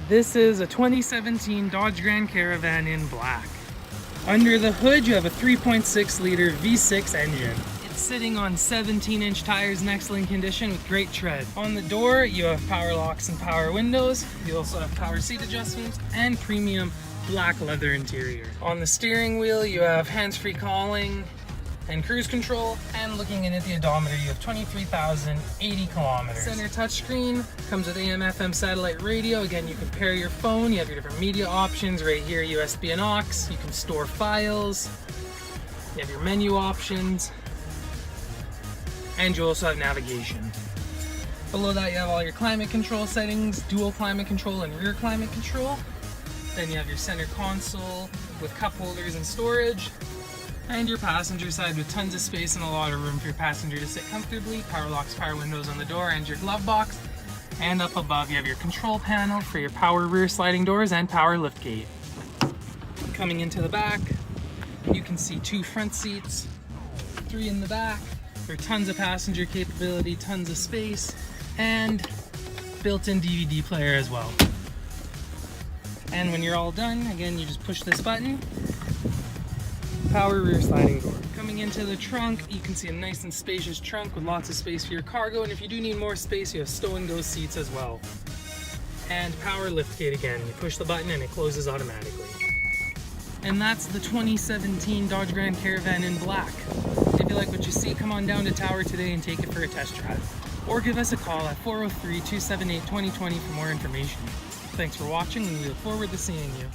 This is a 2017 Dodge Grand Caravan in black. Under the hood, you have a 3.6 liter V6 engine. It's sitting on 17-inch tires in excellent condition with great tread. On the door, you have power locks and power windows. You also have power seat adjustments and premium black leather interior. On the steering wheel, you have hands-free calling and cruise control, and looking in at the odometer, you have 23,080 kilometers. Center touchscreen comes with AM/FM satellite radio. Again, you can pair your phone. You have your different media options right here, USB and aux. You can store files. You have your menu options, and you also have navigation. Below that, you have all your climate control settings, dual climate control and rear climate control. Then you have your center console with cup holders and storage. And your passenger side with tons of space and a lot of room for your passenger to sit comfortably. Power locks, power windows on the door, and your glove box. And up above you have your control panel for your power rear sliding doors and power liftgate. Coming into the back, you can see 2 front seats, 3 in the back. There are tons of passenger capability, tons of space, and built-in DVD player as well. And when you're all done, again, you just push this button. Power rear sliding door. Coming into the trunk, you can see a nice and spacious trunk with lots of space for your cargo, and if you do need more space, you have stow and go seats as well. And power liftgate again. You push the button and it closes automatically. And that's the 2017 Dodge Grand Caravan in black. If you like what you see, come on down to Tower today and take it for a test drive. Or give us a call at 403-278-2020 for more information. Thanks for watching, and we look forward to seeing you.